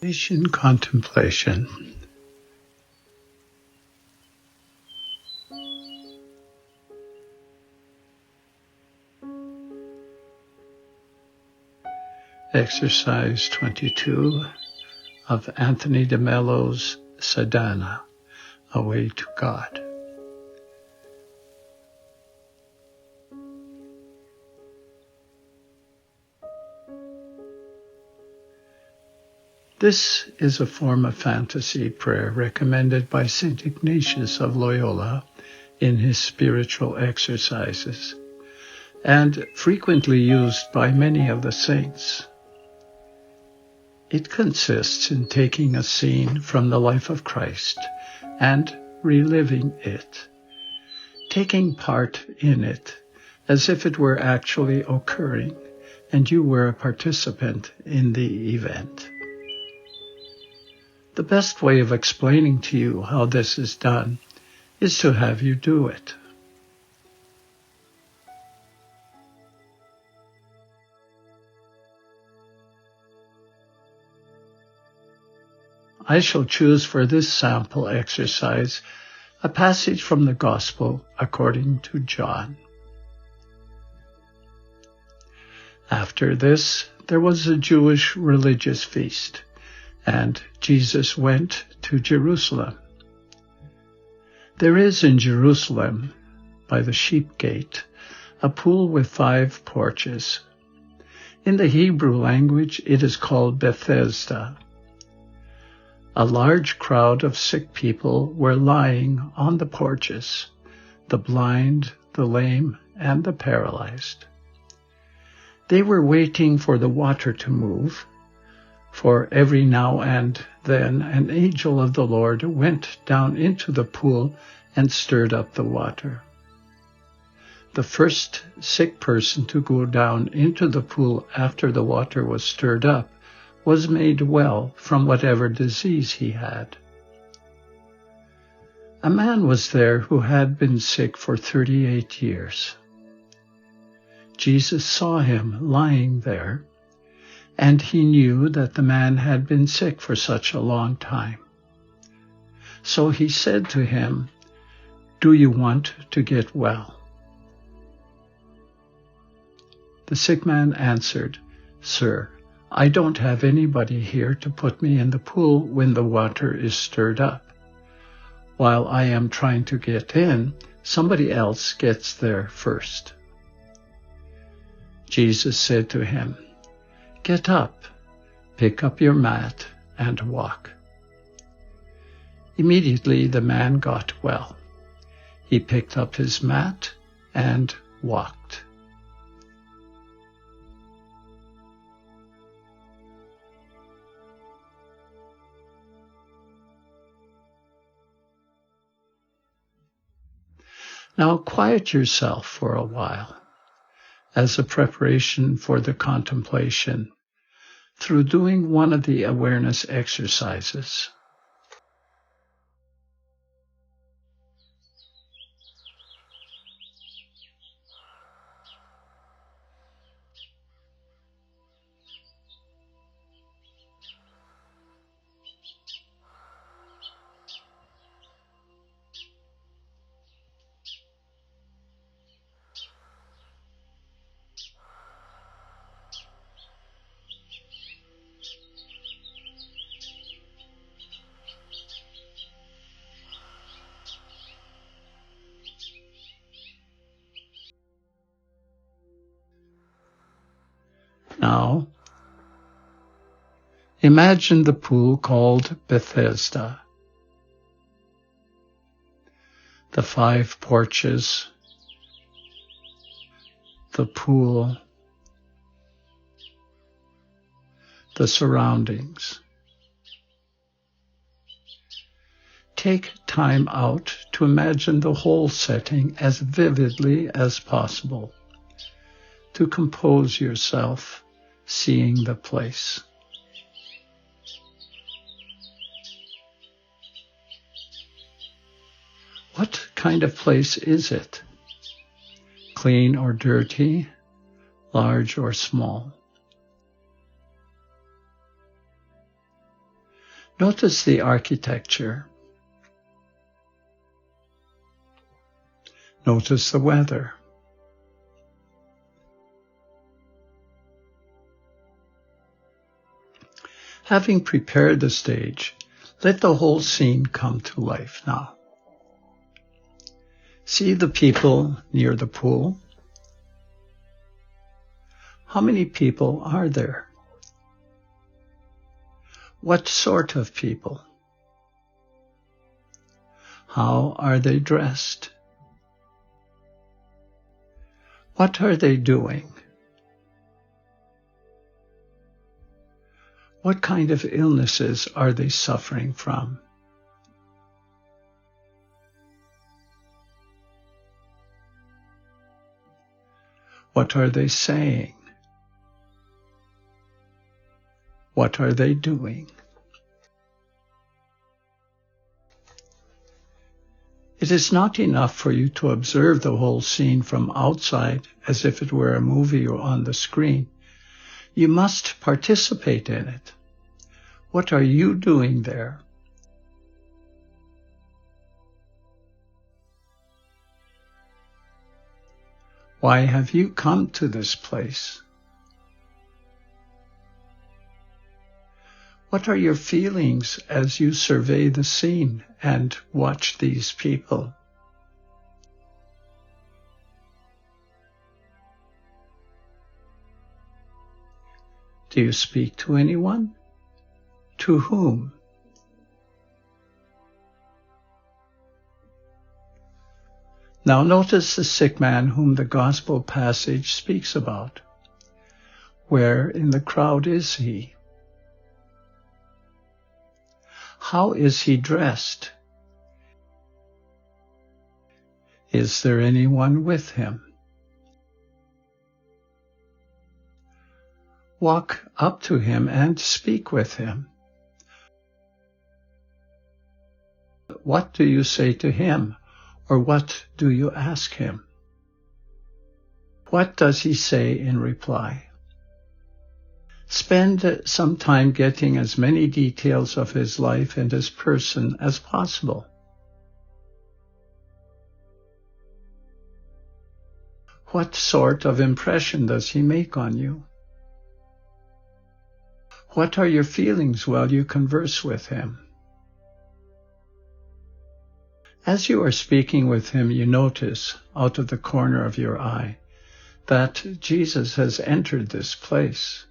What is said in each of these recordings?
Ignatian Contemplation. Exercise 22 of Anthony de Mello's Sadhana, A Way to God. This is a form of fantasy prayer recommended by St. Ignatius of Loyola in his spiritual exercises, and frequently used by many of the saints. It consists in taking a scene from the life of Christ and reliving it, taking part in it as if it were actually occurring and you were a participant in the event. The best way of explaining to you how this is done is to have you do it. I shall choose for this sample exercise a passage from the Gospel according to John. After this, there was a Jewish religious feast, and Jesus went to Jerusalem. There is in Jerusalem, by the sheep gate, a pool with 5 porches. In the Hebrew language, it is called Bethesda. A large crowd of sick people were lying on the porches, the blind, the lame, and the paralyzed. They were waiting for the water to move, for every now and then an angel of the Lord went down into the pool and stirred up the water. The first sick person to go down into the pool after the water was stirred up was made well from whatever disease he had. A man was there who had been sick for 38 years. Jesus saw him lying there, and he knew that the man had been sick for such a long time. So he said to him, "Do you want to get well?" The sick man answered, "Sir, I don't have anybody here to put me in the pool when the water is stirred up. While I am trying to get in, somebody else gets there first." Jesus said to him, "Get up, pick up your mat, and walk." Immediately the man got well. He picked up his mat and walked. Now quiet yourself for a while as a preparation for the contemplation through doing one of the awareness exercises. Now, imagine the pool called Bethesda, the 5 porches, the pool, the surroundings. Take time out to imagine the whole setting as vividly as possible, to compose yourself seeing the place. What kind of place is it? Clean or dirty? Large or small? Notice the architecture. Notice the weather. Having prepared the stage, let the whole scene come to life now. See the people near the pool. How many people are there? What sort of people? How are they dressed? What are they doing? What kind of illnesses are they suffering from? What are they saying? What are they doing? It is not enough for you to observe the whole scene from outside as if it were a movie or on the screen. You must participate in it. What are you doing there? Why have you come to this place? What are your feelings as you survey the scene and watch these people? Do you speak to anyone? To whom? Now notice the sick man whom the gospel passage speaks about. Where in the crowd is he? How is he dressed? Is there anyone with him? Walk up to him and speak with him. What do you say to him, or what do you ask him? What does he say in reply? Spend some time getting as many details of his life and his person as possible. What sort of impression does he make on you? What are your feelings while you converse with him? As you are speaking with him, you notice, out of the corner of your eye, that Jesus has entered this place.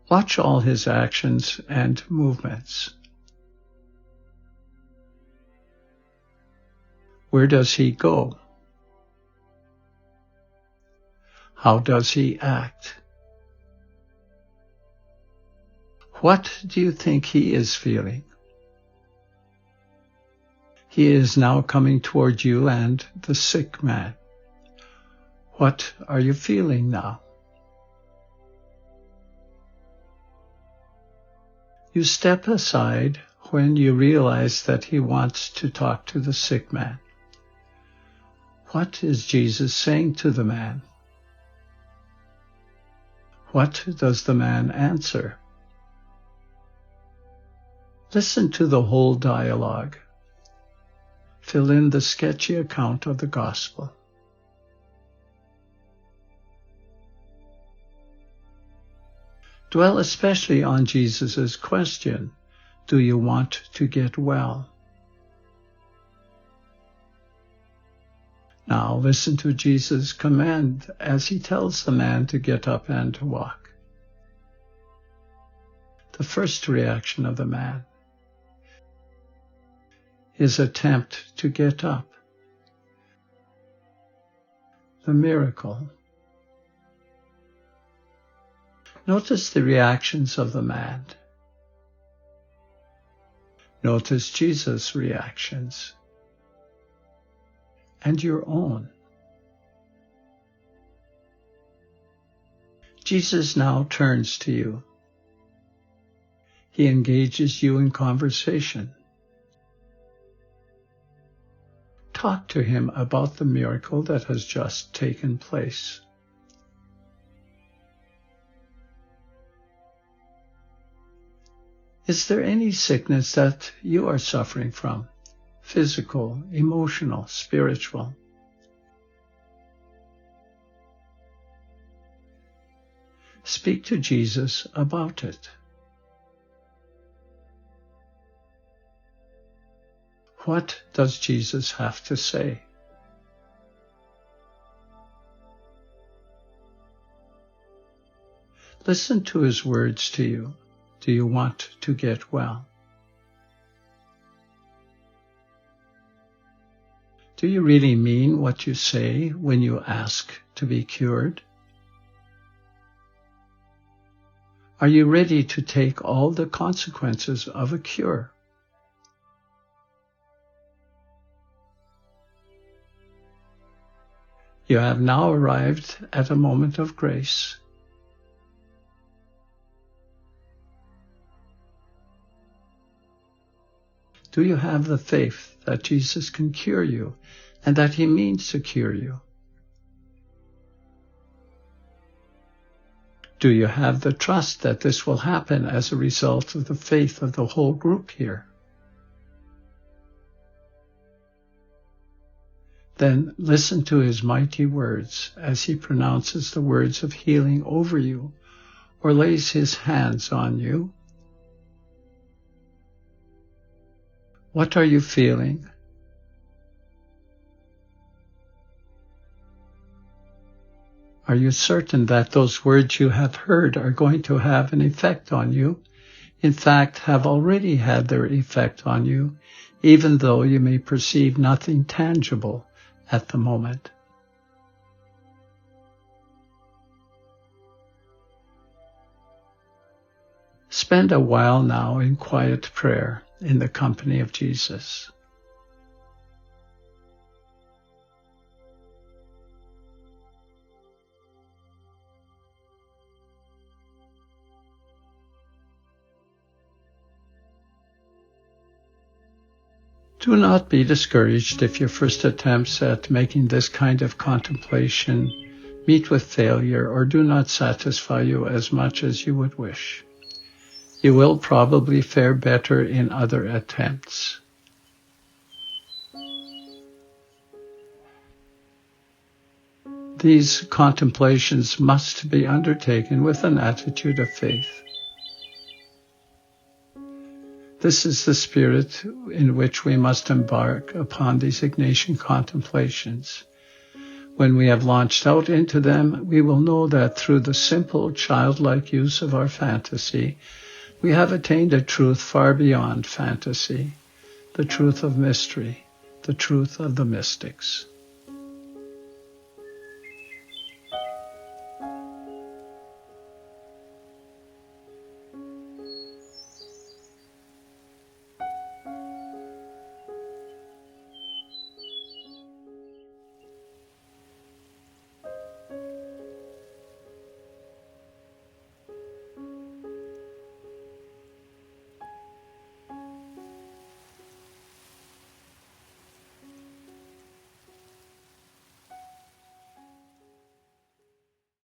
Watch all his actions and movements. Where does he go? How does he act? What do you think he is feeling? He is now coming toward you and the sick man. What are you feeling now? You step aside when you realize that he wants to talk to the sick man. What is Jesus saying to the man? What does the man answer? Listen to the whole dialogue. Fill in the sketchy account of the gospel. Dwell especially on Jesus' question, do you want to get well? Now listen to Jesus' command as he tells the man to get up and to walk. The first reaction of the man, his attempt to get up. The miracle. Notice the reactions of the man. Notice Jesus' reactions and your own. Jesus now turns to you. He engages you in conversation. Talk to him about the miracle that has just taken place. Is there any sickness that you are suffering from? Physical, emotional, spiritual? Speak to Jesus about it. What does Jesus have to say? Listen to his words to you. Do you want to get well? Do you really mean what you say when you ask to be cured? Are you ready to take all the consequences of a cure? You have now arrived at a moment of grace. Do you have the faith that Jesus can cure you and that he means to cure you? Do you have the trust that this will happen as a result of the faith of the whole group here? Then listen to his mighty words as he pronounces the words of healing over you or lays his hands on you. What are you feeling? Are you certain that those words you have heard are going to have an effect on you? In fact, have already had their effect on you, even though you may perceive nothing tangible at the moment. Spend a while now in quiet prayer in the company of Jesus. Do not be discouraged if your first attempts at making this kind of contemplation meet with failure or do not satisfy you as much as you would wish. You will probably fare better in other attempts. These contemplations must be undertaken with an attitude of faith. This is the spirit in which we must embark upon these Ignatian contemplations. When we have launched out into them, we will know that through the simple, childlike use of our fantasy, we have attained a truth far beyond fantasy, the truth of mystery, the truth of the mystics.